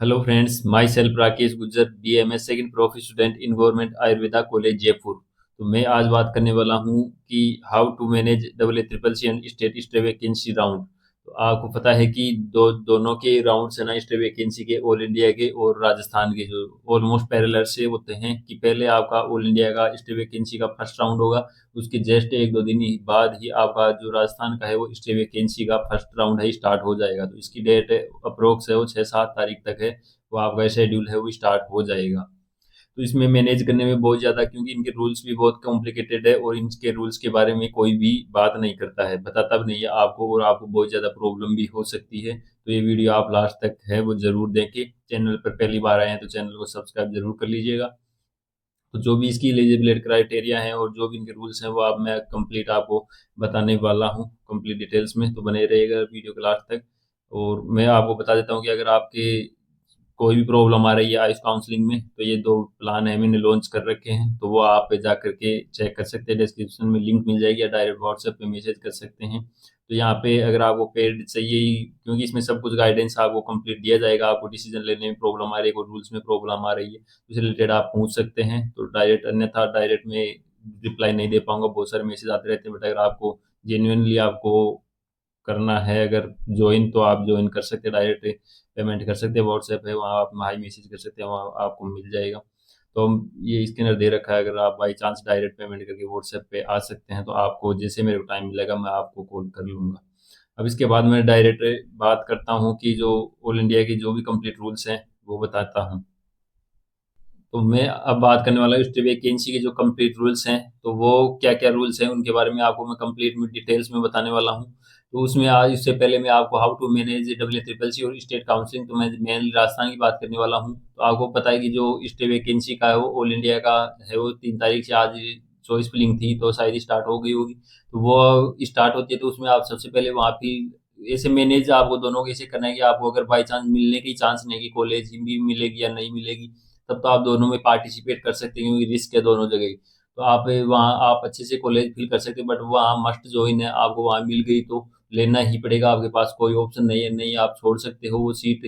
Hello friends, my self Rakesh Gujjar, BMS second prof student in government Ayurveda college Jaipur. तो मैं आज बात करने वाला हूँ कि how to manage double A triple C and state stay vacancy round. तो आपको पता है कि दोनों के राउंड्स है ना, स्टे वैकेंसी के, ऑल इंडिया के और राजस्थान के, जो ऑलमोस्ट पैरेलल से होते हैं कि पहले आपका ऑल इंडिया का स्टे वैकेंसी का फर्स्ट राउंड होगा, उसके जस्ट एक दो दिन ही बाद ही आपका जो राजस्थान का है वो स्टे वैकेंसी का फर्स्ट राउंड है स्टार्ट हो जाएगा। तो इसकी डेट अप्रोक्स है वो 6-7 तारीख तक है, वो आपका शेड्यूल है वो स्टार्ट हो जाएगा। तो इसमें मैनेज करने में बहुत ज़्यादा, क्योंकि इनके रूल्स भी बहुत कॉम्प्लिकेटेड है और इनके रूल्स के बारे में कोई भी बात नहीं करता है, बताता भी नहीं है आपको, और आपको बहुत ज़्यादा प्रॉब्लम भी हो सकती है। तो ये वीडियो आप लास्ट तक है वो ज़रूर देखें। चैनल पर पहली बार आए हैं तो चैनल को सब्सक्राइब जरूर कर लीजिएगा। तो जो भी इसकी एलिजिबिलिटी क्राइटेरिया है और जो भी इनके रूल्स हैं वो आप मैं कंप्लीट आपको बताने वाला हूँ कंप्लीट डिटेल्स में, तो बने रहेगा वीडियो के लास्ट तक। और मैं आपको बता देता हूँ कि अगर आपके कोई भी प्रॉब्लम आ रही है आइस काउंसलिंग में, तो ये दो प्लान है मैंने लॉन्च कर रखे हैं, तो वो आप जा करके चेक कर सकते हैं। डिस्क्रिप्शन में लिंक मिल जाएगी या डायरेक्ट व्हाट्सएप पे मैसेज कर सकते हैं। तो यहाँ पे अगर आपको पेड चाहिए ही, क्योंकि इसमें सब कुछ गाइडेंस आपको कंप्लीट दिया जाएगा, आपको डिसीजन लेने में प्रॉब्लम आ रही है, कोई रूल्स में प्रॉब्लम आ रही है, उससे रिलेटेड आप पूछ सकते हैं। तो डायरेक्ट, अन्यथा डायरेक्ट में रिप्लाई नहीं दे पाऊंगा, बहुत सारे मैसेज आते रहते हैं, बट अगर आपको जेन्युइनली आपको करना है अगर ज्वाइन, तो आप ज्वाइन कर सकते हैं, डायरेक्ट पेमेंट कर सकते हैं, व्हाट्सएप है वहाँ आप हाई मैसेज कर सकते हैं, वहाँ आपको मिल जाएगा। तो ये स्कैनर दे रखा है, अगर आप बाई चांस डायरेक्ट पेमेंट करके व्हाट्सएप पे आ सकते हैं तो आपको जैसे मेरे को टाइम मिलेगा मैं आपको कॉल कर लूँगा। अब इसके बाद मैं डायरेक्ट बात करता हूँ कि जो ऑल इंडिया की जो भी कंप्लीट रूल्स हैं वो बताता हूँ। तो मैं अब बात करने वाला हूँ स्टे वैकेंसी के जो कंप्लीट रूल्स हैं, तो वो क्या क्या रूल्स हैं उनके बारे में आपको मैं कंप्लीट में डिटेल्स में बताने वाला हूँ। तो उसमें आज, इससे पहले मैं आपको how to manage W triple C और स्टेट काउंसलिंग, तो मैं मेनली राजस्थान की बात करने वाला हूँ। तो आपको पता है कि जो स्टे वैकेंसी का है वो ऑल इंडिया का है, वो 3 तारीख से आज चॉइस फिलिंग थी तो शायद स्टार्ट हो गई होगी। तो वो स्टार्ट होती है तो उसमें आप सबसे पहले वहाँ फिर ऐसे मैनेज आपको दोनों को ऐसे करना है कि आपको अगर बाई चांस मिलने की चांस नहीं कि कॉलेज भी मिलेगी या नहीं मिलेगी, तब तो आप दोनों में पार्टिसिपेट कर सकते हैं, क्योंकि रिस्क है दोनों जगह ही। तो आप वहाँ आप अच्छे से कॉलेज फिल कर सकते हैं, बट वहाँ मस्ट ज्वाइन है, आपको वहाँ मिल गई तो लेना ही पड़ेगा, आपके पास कोई ऑप्शन नहीं है, नहीं आप छोड़ सकते हो वो सीट।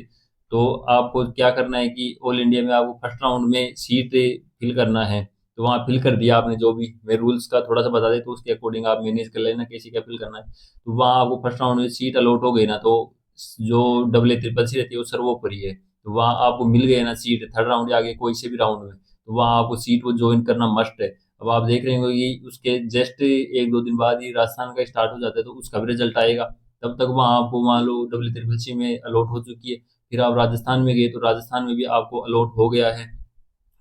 तो आपको क्या करना है कि ऑल इंडिया में आपको फर्स्ट राउंड में सीट फिल करना है। तो वहाँ फिल कर दिया आपने, जो भी मैं रूल्स का थोड़ा सा बता दे तो उसके अकॉर्डिंग आप मैनेज कर लेना कैसे क्या फिल करना है। तो वहाँ आपको फर्स्ट राउंड में सीट अलॉट हो गई ना, तो जो डबल ए ट्रिपल सी रहती है वो सर्वोपरि है। तो वहाँ आपको मिल गए ना सीट, थर्ड राउंड या आगे कोई से भी राउंड में, तो वहाँ आपको सीट वो ज्वाइन करना मस्ट है। अब आप देख रहे होंगे कि उसके जस्ट एक दो दिन बाद ही राजस्थान का स्टार्ट हो जाता है, तो उसका भी रिजल्ट आएगा। तब तक वहाँ आपको मान लो डब्ल्यू ट्रिपल सी में अलॉट हो चुकी है, फिर आप राजस्थान में गए तो राजस्थान में भी आपको अलॉट हो गया है।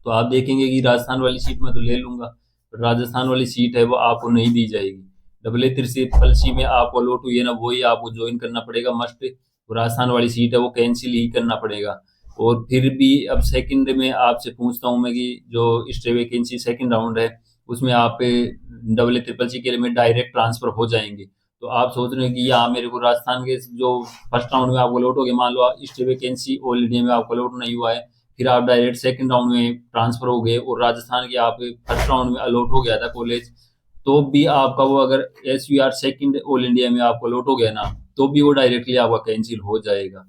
तो आप देखेंगे कि राजस्थान वाली सीट मैं तो ले लूंगा, पर राजस्थान वाली सीट है वो आपको नहीं दी जाएगी। डबल ए ट्रिपल सी में आपको अलॉट हुई है ना, वही आपको ज्वाइन करना पड़ेगा मस्ट। राजस्थान वाली सीट है वो कैंसिल ही करना पड़ेगा। और फिर भी अब सेकंड में आपसे पूछता हूँ मैं कि जो स्टे वैकेंसी सेकंड राउंड है, उसमें आप डबल ए ट्रिपल सी के लिए में डायरेक्ट ट्रांसफर हो जाएंगे। तो आप सोच रहे हैं कि यहाँ मेरे को राजस्थान के जो फर्स्ट राउंड में आपको अलॉट हो गया, मान लो स्टे वैकेंसी ऑल इंडिया में आपको अलॉट नहीं हुआ है, फिर आप डायरेक्ट सेकंड राउंड में ट्रांसफर हो गए और राजस्थान के आप फर्स्ट राउंड में अलॉट हो गया था कॉलेज, तो भी आपका वो अगर SVR सेकंड ऑल इंडिया में आपको अलॉट हो गया ना, तो भी वो डायरेक्टली आपका कैंसिल हो जाएगा।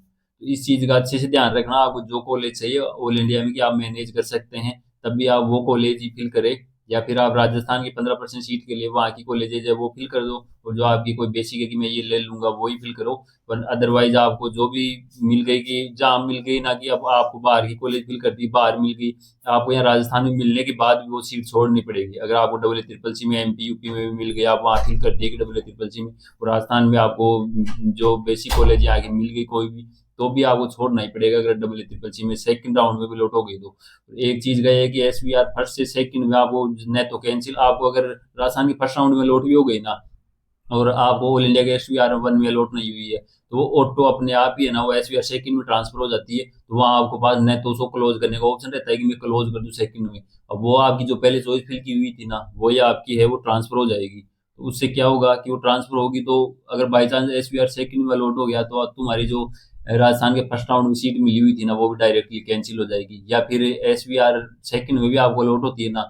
तो इस चीज़ का अच्छे से ध्यान रखना, आपको जो कॉलेज चाहिए ऑल इंडिया में कि आप मैनेज कर सकते हैं, तब भी आप वो कॉलेज ही फिल करें। या फिर आप राजस्थान की 15% सीट के लिए वहाँ की कॉलेजेज है वो फिल कर दो, और जो आपकी कोई बेसिक है कि मैं ये ले लूंगा वही फिल करो। पर अदरवाइज आपको जो भी मिल गई कि जहाँ मिल गई ना, कि अब आपको बाहर की कॉलेज फिल कर दी, बाहर मिल गई, आपको यहाँ राजस्थान में मिलने के बाद भी वो सीट छोड़नी पड़ेगी। अगर आपको डबल ट्रिपल सी में MP UP में भी मिल गई, आप वहाँ फिल कर दिए कि डबल ट्रिपल सी में, और राजस्थान में आपको जो बेसिक कॉलेज यहाँ की मिल गई कोई भी, तो भी आपको छोड़ना ही पड़ेगा अगर डबल ट्रिपल सी में सेकंड राउंड में भी लौट हो गई तो। एक चीज गई है कि SVR फर्स्ट से सेकंड में आपको न तो कैंसिल, आपको अगर राजस्थान की फर्स्ट राउंड में लौट भी हो गई ना, और आपको ऑल इंडिया के SVR 1 में अलॉट नहीं हुई है, तो वो ऑटो अपने आप ही है ना वो SVR सेकंड में ट्रांसफर हो जाती है। तो वहाँ आपको पास न तो उसको क्लोज करने का ऑप्शन रहता है कि मैं क्लोज कर दूं सेकंड में, अब वो आपकी जो पहले चॉइस फिल की हुई थी ना वही आपकी है वो ट्रांसफर हो जाएगी। तो उससे क्या होगा कि वो ट्रांसफर होगी, तो अगर बाई चांस SVR सेकंड में अलॉट हो गया तो अब तुम्हारी जो राजस्थान के फर्स्ट राउंड में सीट मिली हुई थी ना वो भी डायरेक्टली कैंसिल हो जाएगी। या फिर SVR सेकंड में भी आपको अलॉट होती है ना,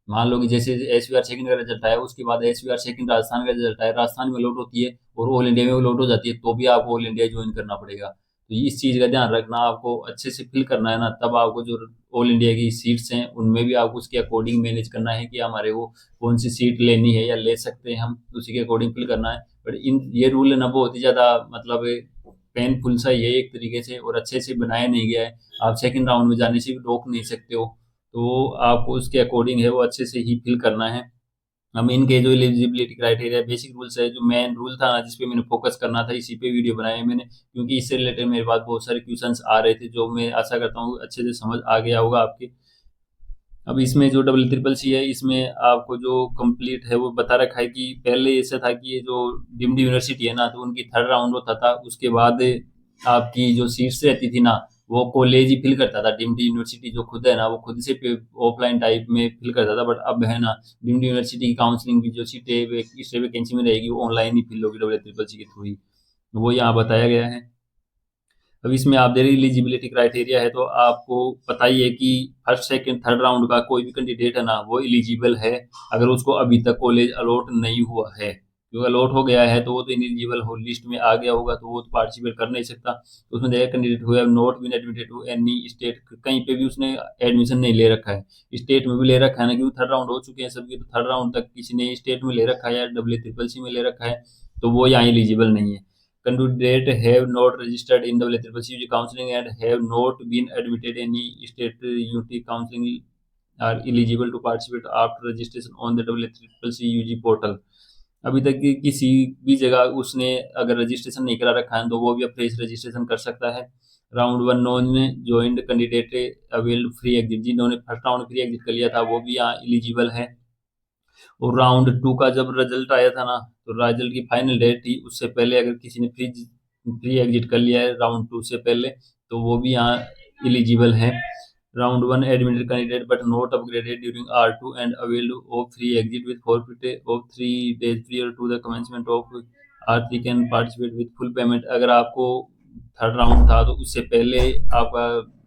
मान लो कि जैसे SVR सेकंड का रिजल्ट आया, उसके बाद SVR सेकंड राजस्थान का रिजल्ट आया, राजस्थान में लौट होती है और ऑल इंडिया में वो लौट हो जाती है, तो भी आपको ऑल इंडिया ज्वाइन करना पड़ेगा। तो तो इस चीज़ का ध्यान रखना, आपको अच्छे से फिल करना है ना, तब आपको जो ऑल इंडिया की सीट्स हैं उनमें भी आपको उसके अकॉर्डिंग मैनेज करना है कि हमारे को कौन सी सीट लेनी है या ले सकते हैं हम, उसी के अकॉर्डिंग फिल करना है। बट इन ये रूल है ना बहुत ही ज़्यादा मतलब पेनफुल सा ये एक तरीके से, और अच्छे से बनाया नहीं गया है। आप सेकंड राउंड में जाने से भी रोक नहीं सकते हो, तो आपको उसके अकॉर्डिंग है वो अच्छे से ही फिल करना है। हम इनके जो एलिजिबिलिटी क्राइटेरिया बेसिक रूल्स है, जो मेन रूल था ना जिस पे मैंने फोकस करना था, इसी पे वीडियो बनाया है मैंने, क्योंकि इससे रिलेटेड मेरे पास बहुत सारे क्वेश्चंस आ रहे थे जो मैं आशा करता हूँ अच्छे से समझ आ गया होगा आपके। अब इसमें जो डबल ट्रिपल सी है, इसमें आपको जो कंप्लीट है वो बता रखा है कि पहले ऐसा था कि ये जो डीम्ड यूनिवर्सिटी है ना, तो उनकी थर्ड राउंड होता था, उसके बाद आपकी जो सीट्स रहती थी ना, वो कॉलेज ही फिल करता था। डीम्ड यूनिवर्सिटी जो खुद है ना, वो खुद से ऑफलाइन टाइप में फिल करता था। बट अब है ना, डीम्ड यूनिवर्सिटी की काउंसलिंग की जो सीटें इस वैकेंसी में रहेगी वो ऑनलाइन ही फिल होगी डबल ट्रिपल सी के थ्रू ही, वो यहाँ बताया गया है। अब इसमें आप देर एलिजिबिलिटी क्राइटेरिया है, तो आपको पता ही है कि फर्स्ट सेकंड थर्ड राउंड का कोई भी कैंडिडेट है ना, वो एलिजिबल है अगर उसको अभी तक कॉलेज अलॉट नहीं हुआ है। क्योंकि अलॉट हो गया है तो वो तो इनएलिजिबल हो लिस्ट में आ गया होगा, तो वो तो पार्टिसिपेट कर नहीं सकता। तो उसमें देखा कैंडिडेट हुआ not been admitted to any state, कहीं पे भी उसने एडमिशन नहीं ले रखा है। स्टेट में भी ले रखा है ना, क्योंकि थर्ड राउंड हो चुके हैं सबके, तो थर्ड राउंड तक किसी ने स्टेट में ले रखा है या डब्ल्यू ट्रिपल सी में ले रखा है, तो वो यहाँ एलिजिबल नहीं है। Candidate have not registered in the WCUG counseling and have not been admitted any state UT counseling are eligible to participate after registration on the WCUG portal। अभी तक किसी भी जगह उसने अगर रजिस्ट्रेशन नहीं करा रखा है तो वो भी अब फ्रेश रजिस्ट्रेशन कर सकता है। Round one non joint candidate availed free exit, जिन्होंने फर्स्ट राउंड फ्री एग्जिट कर लिया था वो भी यहाँ एलिजिबल है। और राउंड टू का जब रिजल्ट आया था ना, तो रिजल्ट की फाइनल डेट थी, उससे पहले अगर किसी ने फ्री एग्जिट कर लिया है राउंड टू से पहले, तो वो भी यहाँ एलिजिबल है। Round one admitted candidate but not upgraded during R2 and availed of free exit with forfeit of 3 days prior to the commencement of R3 can participate with full payment. अगर आपको third round था तो उससे पहले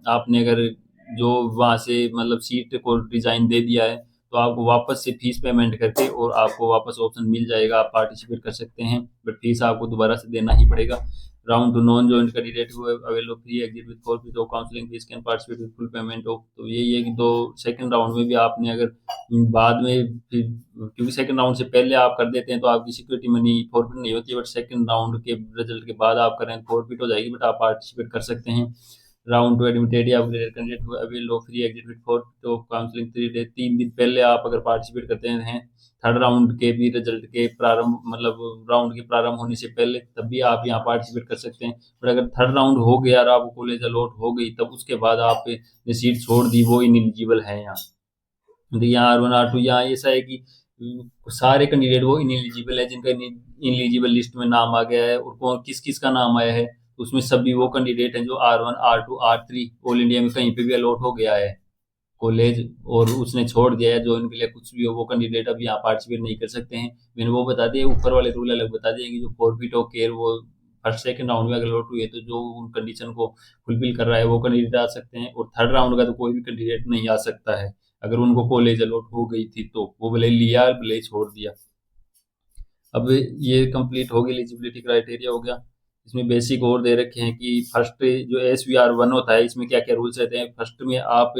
आपने अगर जो वहाँ से मतलब सीट को डिज़ाइन दे दिया है, तो आपको वापस से फीस पेमेंट करके और आपको वापस ऑप्शन मिल जाएगा, आप पार्टिसिपेट कर सकते हैं, बट फीस आपको दोबारा से देना ही पड़ेगा। Round two non joint candidate who avail of free exit with forfeit of counselling fees can participate with full payment off. तो यही है कि दो सेकंड राउंड में भी आपने अगर बाद में फिर, क्योंकि सेकंड राउंड से पहले आप कर देते हैं तो आपकी सिक्योरिटी मनी फॉरफिट नहीं होती, बट सेकंड राउंड के रिजल्ट के बाद आप करें फॉरफिट हो जाएगी, बट आप पार्टिसिपेट कर सकते हैं। राउंड टू एडमिटेड या upgraded candidate who avail of free exit with for of counselling 3 days, 3 दिन पहले आप अगर पार्टिसिपेट करते हैं थर्ड राउंड के भी रिजल्ट के प्रारंभ मतलब राउंड के प्रारंभ होने से पहले, तब भी आप यहाँ पार्टिसिपेट कर सकते हैं। पर अगर थर्ड राउंड हो गया और आपको कॉलेज अलॉट हो गई, तब उसके बाद आप ने सीट छोड़ दी, वो इनएलिजिबल है यहाँ। देखिए यहाँ R1 R2 यहाँ ऐसा है कि सारे कैंडिडेट वो इनएलिजिबल है जिनका इनएलिजिबल लिस्ट में नाम आ गया है, और कौन किस किस का नाम आया है, तो उसमें सभी वो कैंडिडेट हैं जो R1 R2 R3 all India में कहीं पे भी अलॉट हो गया है कॉलेज, और उसने छोड़ दिया है ज्वाइन के लिए कुछ भी हो, वो कैंडिडेट अब यहाँ पार्टिसिपेट नहीं कर सकते हैं। मैंने वो बता दिया, ऊपर वाले रूल अलग बता दिए कि जो फॉरफिट ऑफ केयर वो फर्स्ट सेकंड राउंड में अगर अलॉट हुई है तो जो उन कंडीशन को फुलफिल कर रहा है वो कैंडिडेट आ सकते हैं, और थर्ड राउंड का तो कोई भी कैंडिडेट नहीं आ सकता है अगर उनको कॉलेज अलॉट हो गई थी, तो वो भले लिया भले छोड़ दिया। अब ये कंप्लीट हो गई, एलिजिबिलिटी क्राइटेरिया हो गया। इसमें बेसिक और दे रखे हैं कि फर्स्ट जो SVR1 होता है, इसमें क्या क्या रूल्स रहते हैं। फर्स्ट में आप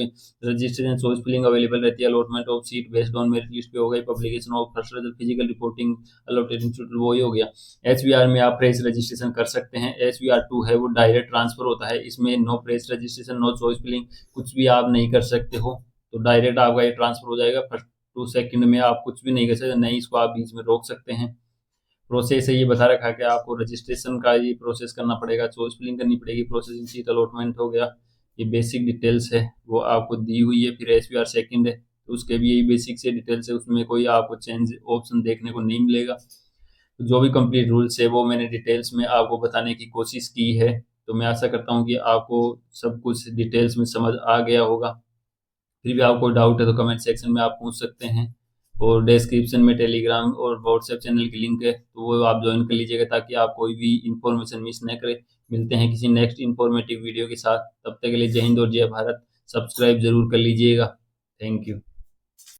रजिस्ट्रेशन चॉइस फिलिंग अवेलेबल रहती है, allotment of seat based on merit list पे हो गई, publication of first result, physical reporting allotted institute, वो ही हो गया। SVR में आप फ्रेश रजिस्ट्रेशन कर सकते हैं। SVR2 है वो डायरेक्ट ट्रांसफर होता है, इसमें no fresh registration no choice filling कुछ भी आप नहीं कर सकते हो, तो डायरेक्ट आपका ये ट्रांसफर हो जाएगा। फर्स्ट टू सेकंड में आप कुछ भी नहीं कर सकते, नहीं इसको आप बीच में रोक सकते हैं। प्रोसेस है ये बता रखा है कि आपको रजिस्ट्रेशन का ये प्रोसेस करना पड़ेगा, चॉइस फिलिंग करनी पड़ेगी, प्रोसेसिंग सीट अलॉटमेंट हो गया, ये बेसिक डिटेल्स है वो आपको दी हुई है। फिर SVR सेकंड है तो उसके भी यही बेसिक से डिटेल्स है, उसमें कोई आपको चेंज ऑप्शन देखने को नहीं मिलेगा। तो जो भी कंप्लीट रूल्स है वो मैंने डिटेल्स में आपको बताने की कोशिश की है, तो मैं आशा करता हूँ कि आपको सब कुछ डिटेल्स में समझ आ गया होगा। फिर भी आपको डाउट है तो कमेंट सेक्शन में आप पूछ सकते हैं, और डिस्क्रिप्शन में टेलीग्राम और व्हाट्सएप चैनल की लिंक है, तो वो आप ज्वाइन कर लीजिएगा ताकि आप कोई भी इंफॉर्मेशन मिस न करें। मिलते हैं किसी नेक्स्ट इंफॉर्मेटिव वीडियो के साथ, तब तक के लिए जय हिंद और जय भारत। सब्सक्राइब जरूर कर लीजिएगा। Thank you.